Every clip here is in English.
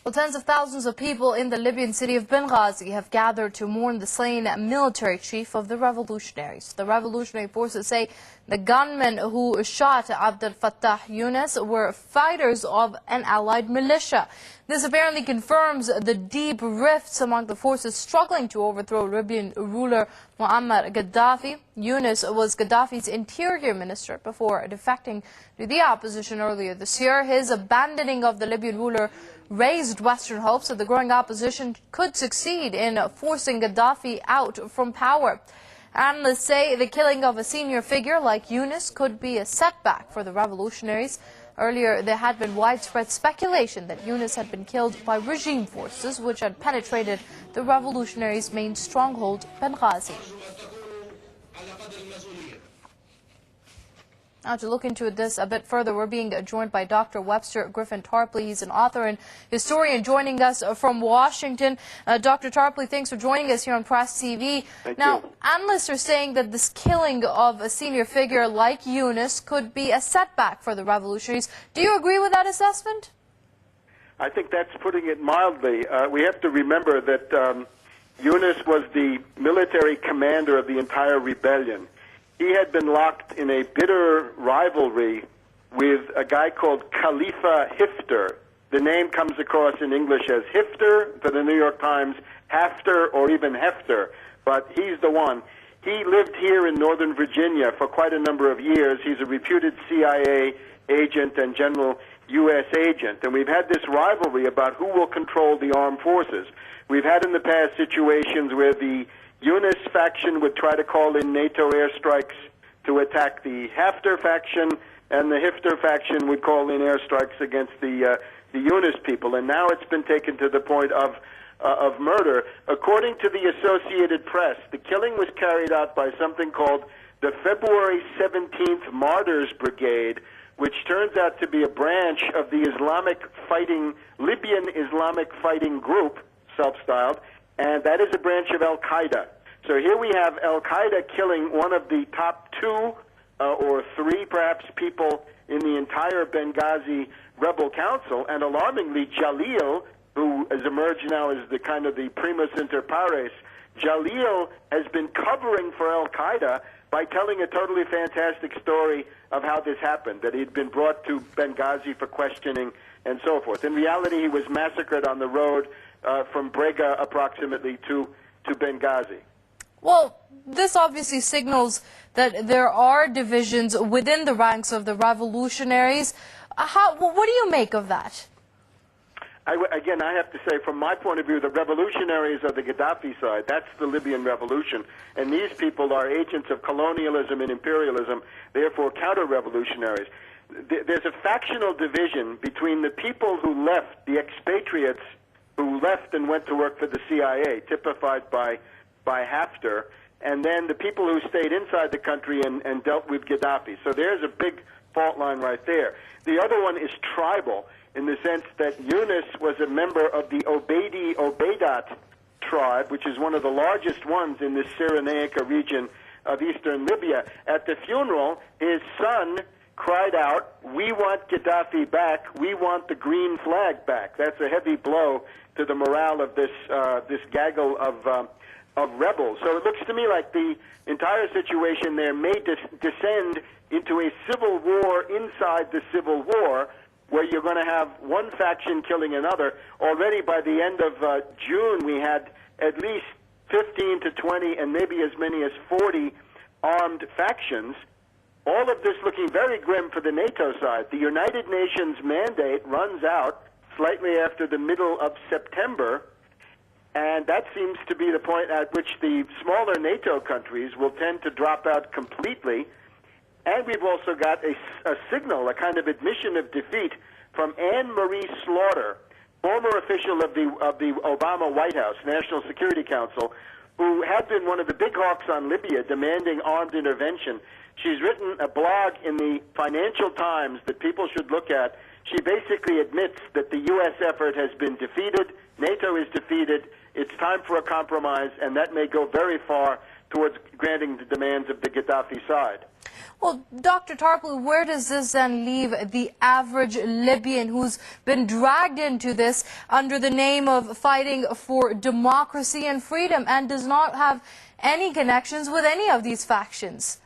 Well, tens of thousands of people in the Libyan city of Benghazi have gathered to mourn the slain military chief of the revolutionaries. The revolutionary forces say the gunmen who shot Abdel Fattah Younis were fighters of an allied militia. This apparently confirms the deep rifts among the forces struggling to overthrow Libyan ruler Muammar Gaddafi. Younis was Gaddafi's interior minister before defecting to the opposition earlier this year. His abandoning of the Libyan ruler raised Western hopes that the growing opposition could succeed in forcing Gaddafi out from power. Analysts say the killing of a senior figure like Younis could be a setback for the revolutionaries. Earlier, there had been widespread speculation that Younis had been killed by regime forces, which had penetrated the revolutionaries' main stronghold, Benghazi. Now, to look into this a bit further, we're being joined by Dr. Webster Tarpley. He's an author and historian joining us from Washington. Dr. Tarpley, thanks for joining us here on PressTV. Now, analysts are saying that this killing of a senior figure like Younis could be a setback for the revolutionaries. Do you agree with that assessment? I think that's putting it mildly. We have to remember that Younis was the military commander of the entire rebellion. He had been locked in a bitter rivalry with a guy called Khalifa Hifter. The name comes across in English as Hifter, for the New York Times, Hafter, or even Hefter, but he's the one. He lived here in Northern Virginia for quite a number of years. He's a reputed CIA agent and general U.S. agent, and we've had this rivalry about who will control the armed forces. We've had in the past situations where the Younis faction would try to call in NATO airstrikes to attack the Hafter faction, and the Hifter faction would call in airstrikes against the Younis people. And now it's been taken to the point of murder. According to the Associated Press, the killing was carried out by something called the February 17th Martyrs Brigade, which turns out to be a branch of the Libyan Islamic Fighting Group, self-styled, and that is a branch of Al-Qaeda. So here we have Al-Qaeda killing one of the top two or three, perhaps, people in the entire Benghazi rebel council, and alarmingly, Jalil, who has emerged now as the kind of the primus inter pares, Jalil has been covering for Al-Qaeda by telling a totally fantastic story of how this happened, that he'd been brought to Benghazi for questioning and so forth. In reality, he was massacred on the road from Brega approximately to Benghazi. Well, this obviously signals that there are divisions within the ranks of the revolutionaries. What do you make of that? Again, I have to say, from my point of view, the revolutionaries are the Gaddafi side. That's the Libyan revolution. And these people are agents of colonialism and imperialism, therefore counter-revolutionaries. There's a factional division between the people who left, the expatriates who left and went to work for the CIA, typified by Hafter, and then the people who stayed inside the country and dealt with Gaddafi. So there's a big fault line right there. The other one is tribal, in the sense that Younis was a member of the Obeidat tribe, which is one of the largest ones in the Cyrenaica region of eastern Libya. At the funeral, his son cried out, "We want Gaddafi back, we want the green flag back." That's a heavy blow to the morale of this gaggle of rebels. So it looks to me like the entire situation there may descend into a civil war inside the civil war, where you're going to have one faction killing another. Already by the end of June, we had at least 15 to 20 and maybe as many as 40 armed factions. All of this looking very grim for the NATO side. The United Nations mandate runs out slightly after the middle of September, and that seems to be the point at which the smaller NATO countries will tend to drop out completely. And we've also got a signal, a kind of admission of defeat from Anne-Marie Slaughter, former official of the Obama White House, National Security Council, who had been one of the big hawks on Libya demanding armed intervention. She's written a blog in the Financial Times that people should look at. She basically admits that the U.S. effort has been defeated, NATO is defeated, it's time for a compromise, and that may go very far towards granting the demands of the Gaddafi side. Well, Dr. Tarpley, where does this then leave the average Libyan who's been dragged into this under the name of fighting for democracy and freedom and does not have any connections with any of these factions?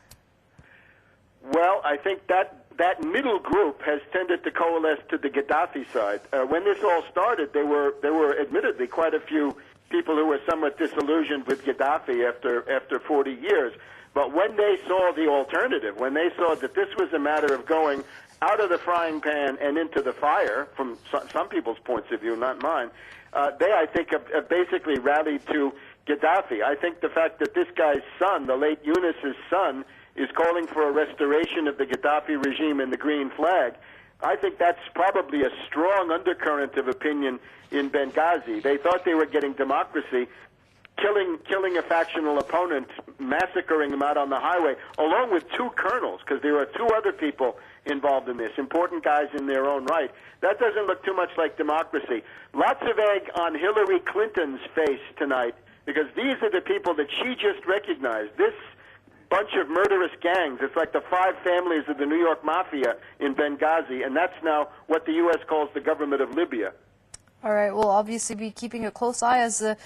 Well, I think that middle group has tended to coalesce to the Gaddafi side. When this all started, there were admittedly quite a few people who were somewhat disillusioned with Gaddafi after 40 years. But when they saw the alternative, when they saw that this was a matter of going out of the frying pan and into the fire, from some people's points of view, not mine, they, I think, have basically rallied to Gaddafi. I think the fact that this guy's son, the late Younis' son, is calling for a restoration of the Gaddafi regime and the green flag, I think that's probably a strong undercurrent of opinion in Benghazi. They thought they were getting democracy, killing a factional opponent, massacring him out on the highway, along with two colonels, because there are two other people involved in this, important guys in their own right. That doesn't look too much like democracy. Lots of egg on Hillary Clinton's face tonight, because these are the people that she just recognized. This bunch of murderous gangs, it's like the 5 families of the New York Mafia in Benghazi, and that's now what the U.S. calls the government of Libya. All right, we'll obviously be keeping a close eye as the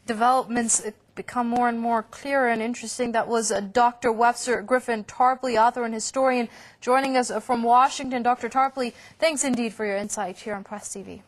developments become more and more clear and interesting. That was Dr. Webster Griffin Tarpley, author and historian, joining us from Washington. Dr. Tarpley, thanks indeed for your insight here on Press TV.